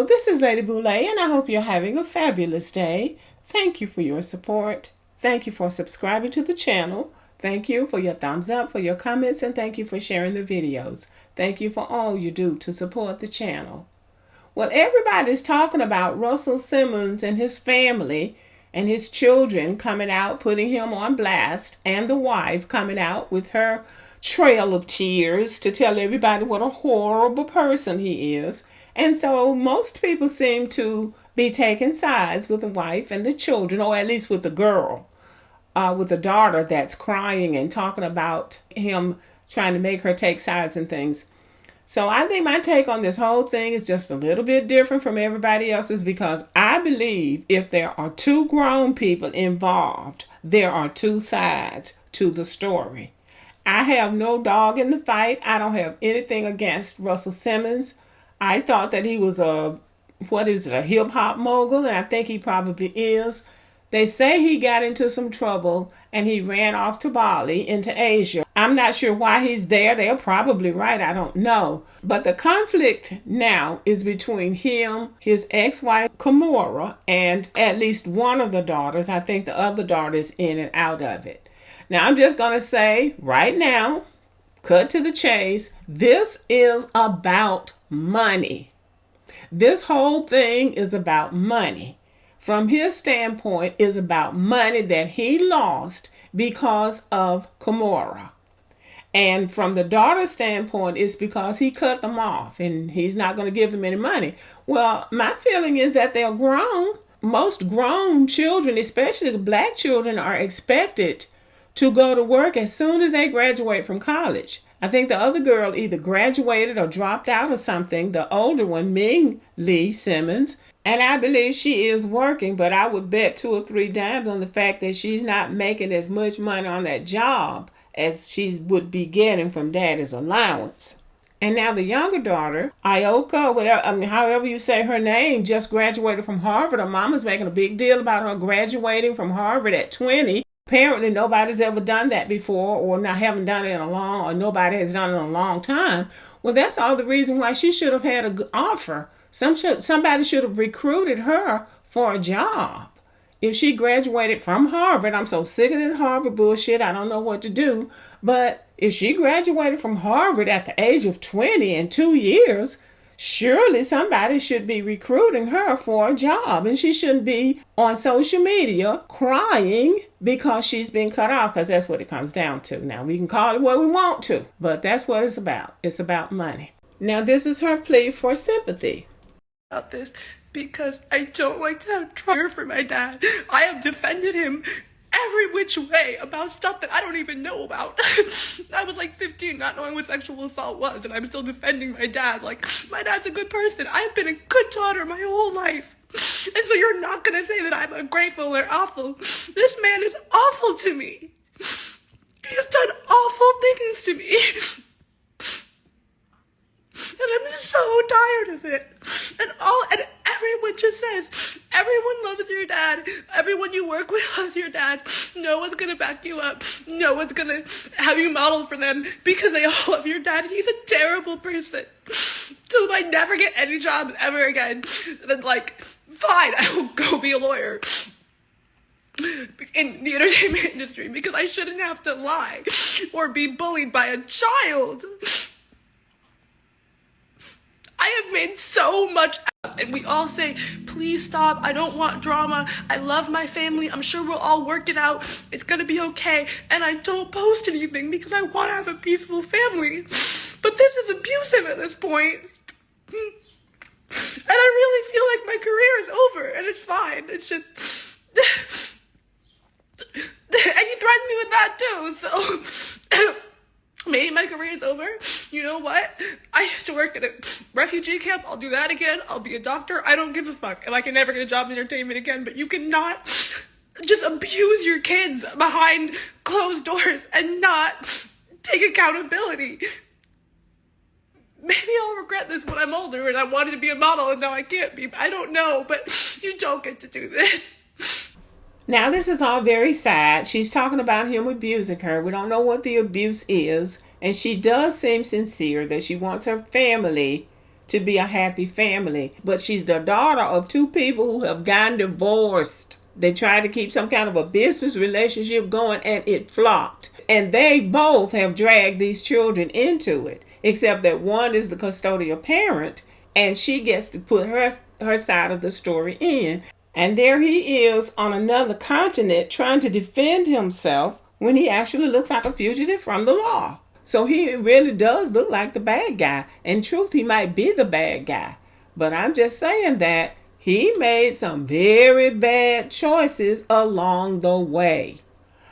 Hello, this is Lady Boulay, and I hope you're having a fabulous day. Thank you for your support. Thank you for subscribing to the channel. Thank you for your thumbs up, for your comments, and thank you for sharing the videos. Thank you for all you do to support the channel. Well, everybody's talking about Russell Simmons and his family and his children coming out, putting him on blast, and the wife coming out with her trail of tears to tell everybody what a horrible person he is. And so most people seem to be taking sides with the wife and the children, or at least with the girl, with the daughter that's crying and talking about him trying to make her take sides and things. So I think my take on this whole thing is just a little bit different from everybody else's, because I believe if there are two grown people involved, there are two sides to the story. I have no dog in the fight. I don't have anything against Russell Simmons. I thought that he was a hip hop mogul, and I think he probably is. They say he got into some trouble and he ran off to Bali, into Asia. I'm not sure why he's there. They're probably right. I don't know. But the conflict now is between him, his ex-wife, Kimora, and at least one of the daughters. I think the other daughter is in and out of it. Now, I'm just going to say right now, cut to the chase, this is about money. This whole thing is about money. From his standpoint, is about money that he lost because of Kimora. And from the daughter's standpoint, it's because he cut them off and he's not going to give them any money. Well, my feeling is that they're grown. Most grown children, especially the black children, are expected to go to work as soon as they graduate from college. I think the other girl either graduated or dropped out or something, the older one, Ming Lee Simmons. And I believe she is working, but I would bet 2 or 3 dimes on the fact that she's not making as much money on that job as she would be getting from daddy's allowance. And now the younger daughter, Ioka, whatever, however you say her name, just graduated from Harvard. Her mama's making a big deal about her graduating from Harvard at 20. Apparently nobody's ever done that before, or not haven't done it in a long, or nobody has done it in a long time. Well, that's all the reason why she should have had an offer. Somebody should have recruited her for a job. If she graduated from Harvard, I'm so sick of this Harvard bullshit, I don't know what to do. But if she graduated from Harvard at the age of 20 in 2 years, surely somebody should be recruiting her for a job. And she shouldn't be on social media crying because she's been cut off, because that's what it comes down to. Now, we can call it what we want to, but that's what it's about. It's about money. Now, this is her plea for sympathy. About this because I don't like to have trouble for my dad. I have defended him every which way about stuff that I don't even know about. I was like 15 not knowing what sexual assault was, and I'm still defending my dad. Like, my dad's a good person. I've been a good daughter my whole life. And so you're not gonna say that I'm ungrateful or awful. This man is awful to me. He has done awful things to me. And I'm so tired of it. And everyone just says, everyone loves your dad. Everyone you work with loves your dad. No one's gonna back you up. No one's gonna have you model for them because they all love your dad. And he's a terrible person. So if I never get any jobs ever again, then like, fine, I will go be a lawyer in the entertainment industry because I shouldn't have to lie or be bullied by a child. I have made so much, and we all say, please stop, I don't want drama, I love my family, I'm sure we'll all work it out, it's gonna be okay, and I don't post anything because I want to have a peaceful family. But this is abusive at this point. And I really feel like my career is over, and it's fine, it's just, and he threatened me with that too, so maybe my career is over. You know what? I used to work at a refugee camp. I'll do that again. I'll be a doctor. I don't give a fuck. And I can never get a job in entertainment again. But you cannot just abuse your kids behind closed doors and not take accountability. Maybe I'll regret this when I'm older and I wanted to be a model and now I can't be. I don't know. But you don't get to do this. Now, this is all very sad. She's talking about him abusing her. We don't know what the abuse is. And she does seem sincere that she wants her family to be a happy family. But she's the daughter of two people who have gotten divorced. They tried to keep some kind of a business relationship going and it flopped. And they both have dragged these children into it, except that one is the custodial parent and she gets to put her side of the story in. And there he is on another continent trying to defend himself when he actually looks like a fugitive from the law. So he really does look like the bad guy. In truth, he might be the bad guy. But I'm just saying that he made some very bad choices along the way.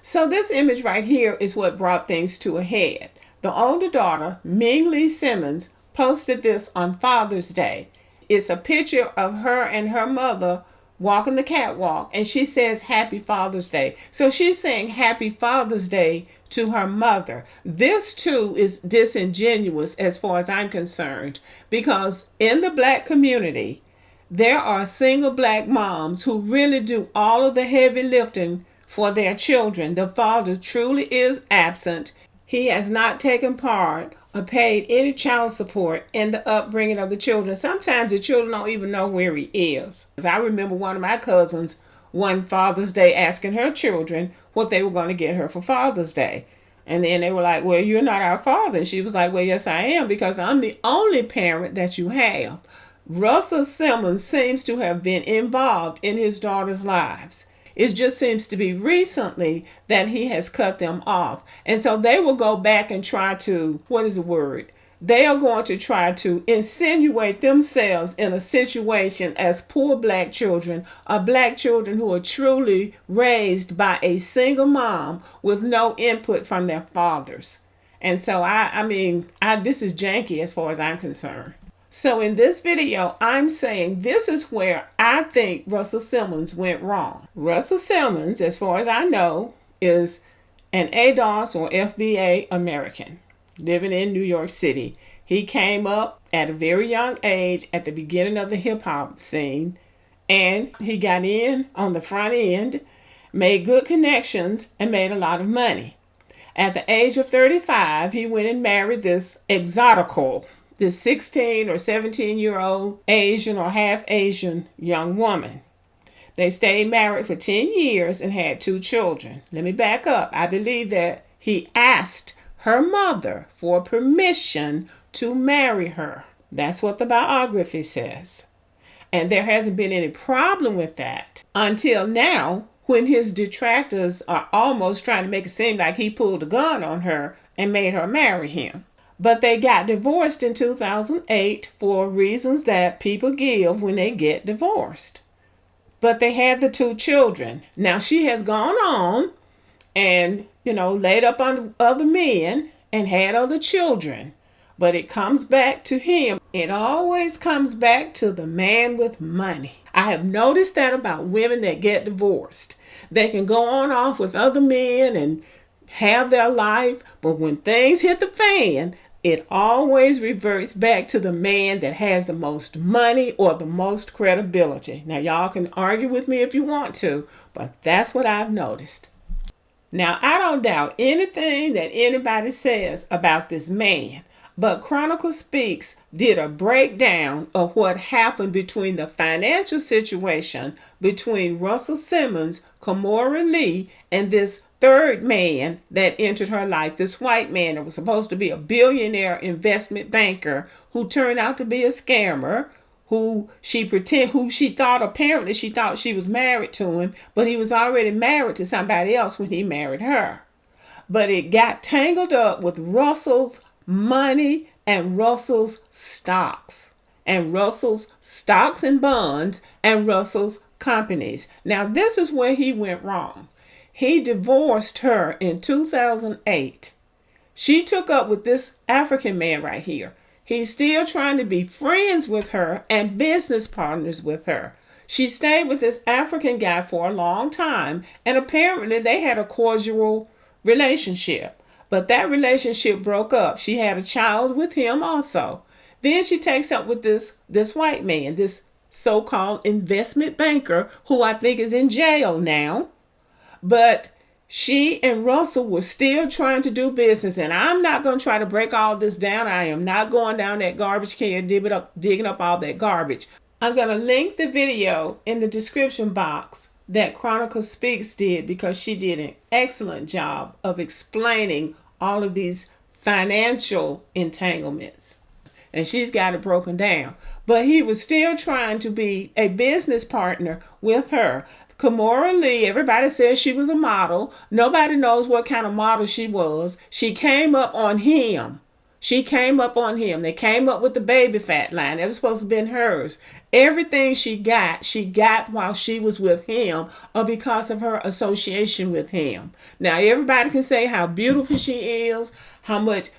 So this image right here is what brought things to a head. The older daughter, Kimora Simmons, posted this on Father's Day. It's a picture of her and her mother walking the catwalk, and she says Happy Father's Day. So she's saying Happy Father's Day to her mother. This too is disingenuous as far as I'm concerned, because in the black community, there are single black moms who really do all of the heavy lifting for their children. The father truly is absent. He has not taken part or paid any child support in the upbringing of the children. Sometimes the children don't even know where he is. I remember one of my cousins one Father's Day asking her children what they were going to get her for Father's Day. And then they were like, well, you're not our father. And she was like, well, yes, I am, because I'm the only parent that you have. Russell Simmons seems to have been involved in his daughter's lives. It just seems to be recently that he has cut them off. And so they will go back and try to, what is the word? They are going to try to insinuate themselves in a situation as poor black children, or black children who are truly raised by a single mom with no input from their fathers. And so this is janky as far as I'm concerned. So in this video, I'm saying this is where I think Russell Simmons went wrong. Russell Simmons, as far as I know, is an ADOS or FBA American living in New York City. He came up at a very young age at the beginning of the hip hop scene, and he got in on the front end, made good connections, and made a lot of money. At the age of 35, he went and married this this 16 or 17-year-old Asian or half Asian young woman. They stayed married for 10 years and had 2 children. Let me back up. I believe that he asked her mother for permission to marry her. That's what the biography says. And there hasn't been any problem with that until now, when his detractors are almost trying to make it seem like he pulled a gun on her and made her marry him. But they got divorced in 2008 for reasons that people give when they get divorced. But they had the 2 children. Now she has gone on and, laid up on other men and had other children. But it comes back to him. It always comes back to the man with money. I have noticed that about women that get divorced. They can go on off with other men and have their life, but when things hit the fan, it always reverts back to the man that has the most money or the most credibility. Now, y'all can argue with me if you want to, but that's what I've noticed. Now, I don't doubt anything that anybody says about this man, but Chronicle Speaks did a breakdown of what happened between the financial situation between Russell Simmons, Kimora Lee, and this third man that entered her life, this white man that was supposed to be a billionaire investment banker who turned out to be a scammer, who she thought she was married to him, but he was already married to somebody else when he married her. But it got tangled up with Russell's money and Russell's stocks and bonds and Russell's companies. Now, this is where he went wrong. He divorced her in 2008. She took up with this African man right here. He's still trying to be friends with her and business partners with her. She stayed with this African guy for a long time, and apparently they had a cordial relationship. But that relationship broke up. She had a child with him also. Then she takes up with this white man, this so-called investment banker, who I think is in jail now. But She and Russell were still trying to do business, and I'm not going to try to break all this down. I am not going down that garbage can, digging up all that garbage. I'm going to link the video in the description box that Chronicle Speaks did, because she did an excellent job of explaining all of these financial entanglements. And she's got it broken down. But he was still trying to be a business partner with her. Kimora Lee, everybody says she was a model. Nobody knows what kind of model she was. She came up on him. They came up with the baby fat line. That was supposed to have been hers. Everything she got while she was with him, or because of her association with him. Now everybody can say how beautiful she is, how much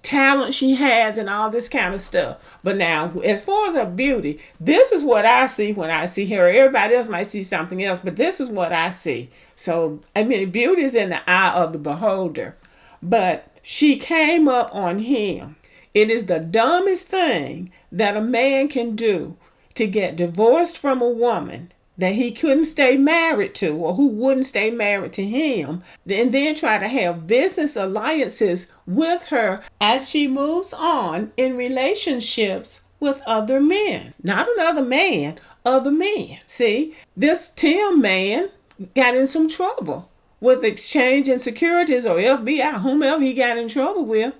talent she has, and all this kind of stuff. But now, as far as her beauty, this is what I see when I see her. Everybody else might see something else, but this is what I see. So, I mean, beauty is in the eye of the beholder. But she came up on him. It is the dumbest thing that a man can do, to get divorced from a woman that he couldn't stay married to, or who wouldn't stay married to him, and then try to have business alliances with her as she moves on in relationships with other men. Not another man, other men. See, this Tim man got in some trouble with Exchange and Securities, or FBI, whomever he got in trouble with.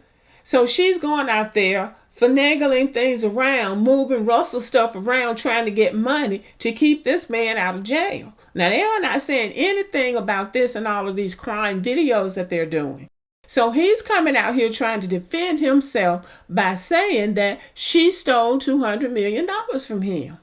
So she's going out there finagling things around, moving Russell stuff around, trying to get money to keep this man out of jail. Now, they are not saying anything about this and all of these crime videos that they're doing. So he's coming out here trying to defend himself by saying that she stole $200 million from him.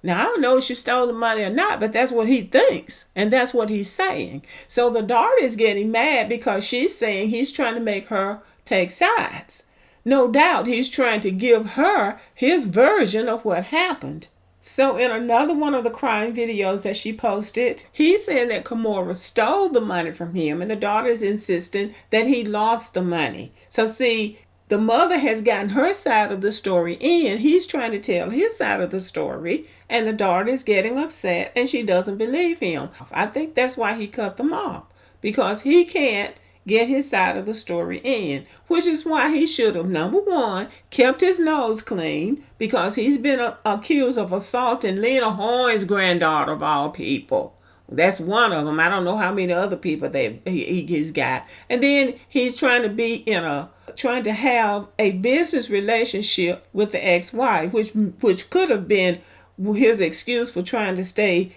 Now, I don't know if she stole the money or not, but that's what he thinks, and that's what he's saying. So the daughter is getting mad because she's saying he's trying to make her take sides. No doubt he's trying to give her his version of what happened. So in another one of the crime videos that she posted, he's saying that Kimora stole the money from him, and the daughter is insisting that he lost the money. So see, the mother has gotten her side of the story in. He's trying to tell his side of the story, and the daughter is getting upset, and she doesn't believe him. I think that's why he cut them off, because he can't get his side of the story in, which is why he should have, number one, kept his nose clean, because he's been accused of assaulting Lena Horne's granddaughter, of all people. That's one of them. I don't know how many other people that he's got. And then he's trying to have a business relationship with the ex-wife, which could have been his excuse for trying to stay,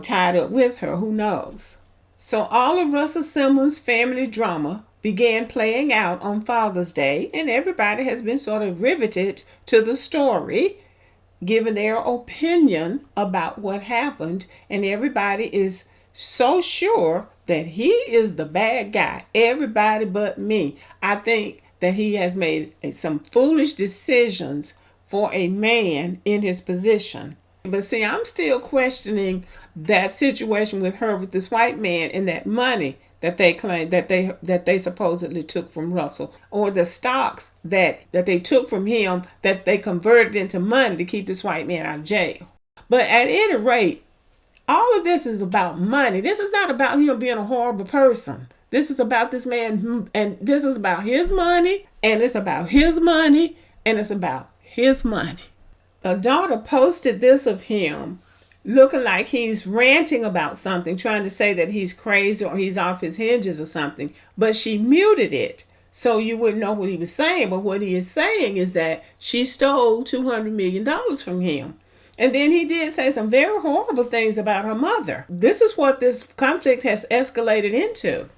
tied up with her. Who knows? So all of Russell Simmons' family drama began playing out on Father's Day, and everybody has been sort of riveted to the story, giving their opinion about what happened, and everybody is so sure that he is the bad guy. Everybody but me. I think that he has made some foolish decisions for a man in his position. But see, I'm still questioning that situation with her, with this white man, and that money that they claim that they supposedly took from Russell, or the stocks that they took from him that they converted into money to keep this white man out of jail. But at any rate, all of this is about money. This is not about him being a horrible person. This is about this man, and this is about his money, and it's about his money, and it's about his money. A daughter posted this of him looking like he's ranting about something, trying to say that he's crazy or he's off his hinges or something, but she muted it so you wouldn't know what he was saying. But what he is saying is that she stole $200 million from him. And then he did say some very horrible things about her mother. This is what this conflict has escalated into.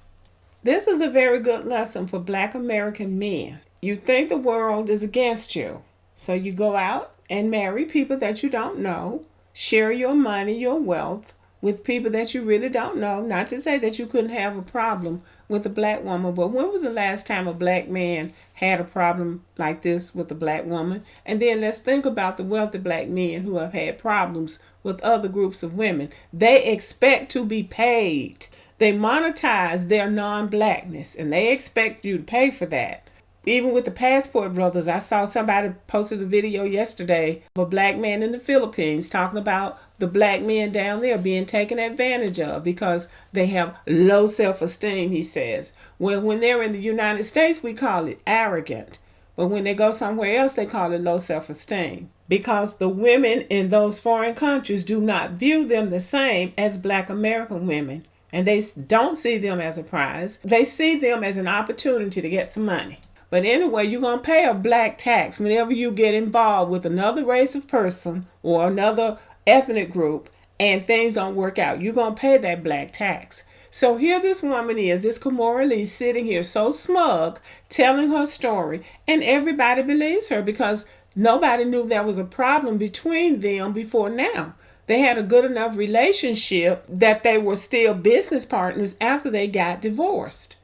This is a very good lesson for Black American men. You think the world is against you, so you go out and marry people that you don't know, share your money, your wealth with people that you really don't know. Not to say that you couldn't have a problem with a black woman, but when was the last time a black man had a problem like this with a black woman? And then let's think about the wealthy black men who have had problems with other groups of women. They expect to be paid. They monetize their non-blackness, and they expect you to pay for that. Even with the Passport Brothers, I saw somebody posted a video yesterday of a black man in the Philippines talking about the black men down there being taken advantage of because they have low self-esteem, he says. Well, when they're in the United States, we call it arrogant. But when they go somewhere else, they call it low self-esteem. Because the women in those foreign countries do not view them the same as black American women. And they don't see them as a prize. They see them as an opportunity to get some money. But anyway, you're going to pay a black tax whenever you get involved with another race of person or another ethnic group and things don't work out. You're going to pay that black tax. So here this woman is, this Kimora Lee, sitting here so smug, telling her story, and everybody believes her because nobody knew there was a problem between them before now. They had a good enough relationship that they were still business partners after they got divorced.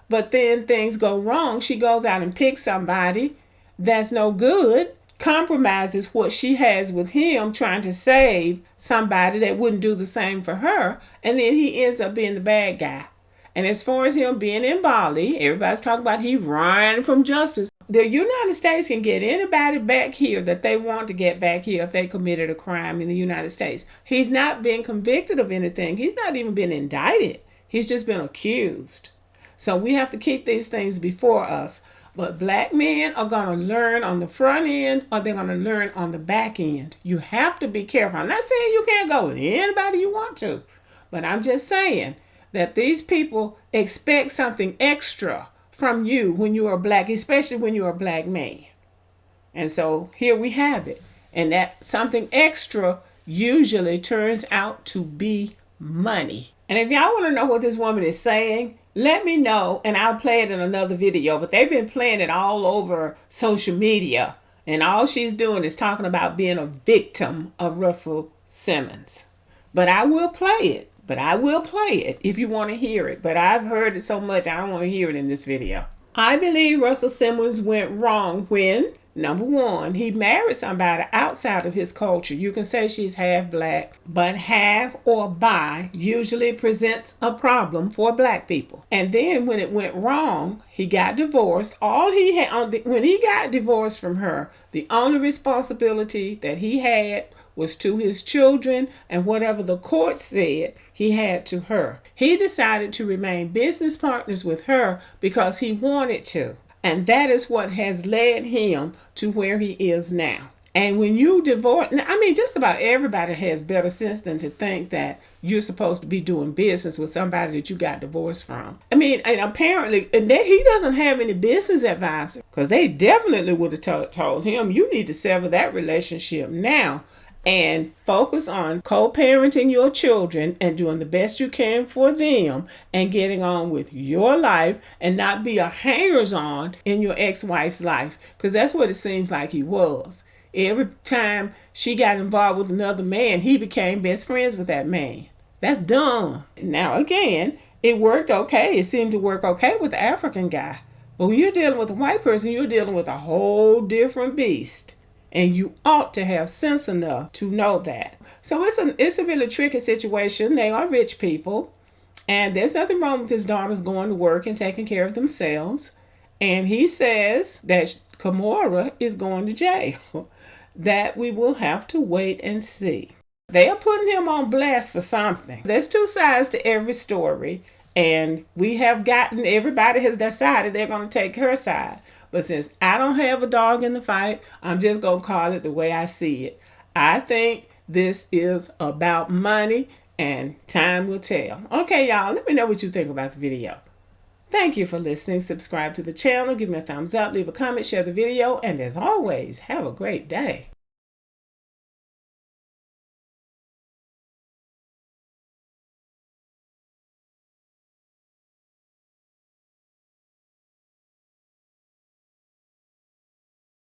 But then things go wrong. She goes out and picks somebody that's no good, compromises what she has with him, trying to save somebody that wouldn't do the same for her, and then he ends up being the bad guy. And as far as him being in Bali, everybody's talking about he ran from justice. The United States can get anybody back here that they want to get back here if they committed a crime in the United States. He's not been convicted of anything. He's not even been indicted. He's just been accused. So we have to keep these things before us. But black men are going to learn on the front end or they're going to learn on the back end. You have to be careful. I'm not saying you can't go with anybody you want to, but I'm just saying that these people expect something extra from you when you are black, especially when you're a black man. And so here we have it. And that something extra usually turns out to be money. And if y'all want to know what this woman is saying, let me know and I'll play it in another video. But they've been playing it all over social media. And all she's doing is talking about being a victim of Russell Simmons. But I will play it. If you want to hear it. But I've heard it so much, I don't want to hear it in this video. I believe Russell Simmons went wrong when, number one, he married somebody outside of his culture. You can say she's half black, but half or bi usually presents a problem for black people. And then when it went wrong, he got divorced. All he had, when he got divorced from her, the only responsibility that he had was to his children, and whatever the court said, he had to her. He decided to remain business partners with her because he wanted to. And that is what has led him to where he is now. And when you divorce, I mean, just about everybody has better sense than to think that you're supposed to be doing business with somebody that you got divorced from. I mean, and apparently, he doesn't have any business advisor because they definitely would have told him, you need to sever that relationship now and focus on co-parenting your children and doing the best you can for them and getting on with your life and not be a hangers-on in your ex-wife's life, because that's what it seems like he was. Every time she got involved with another man, he became best friends with that man. That's dumb. Now, again, it worked okay. It seemed to work okay with the African guy. But when you're dealing with a white person, you're dealing with a whole different beast. And you ought to have sense enough to know that. So it's a really tricky situation. They are rich people. And there's nothing wrong with his daughters going to work and taking care of themselves. And he says that Kimora is going to jail. That we will have to wait and see. They are putting him on blast for something. There's two sides to every story. And everybody has decided they're going to take her side. But since I don't have a dog in the fight, I'm just going to call it the way I see it. I think this is about money and time will tell. Okay, y'all, let me know what you think about the video. Thank you for listening. Subscribe to the channel, give me a thumbs up, leave a comment, share the video, and as always, have a great day.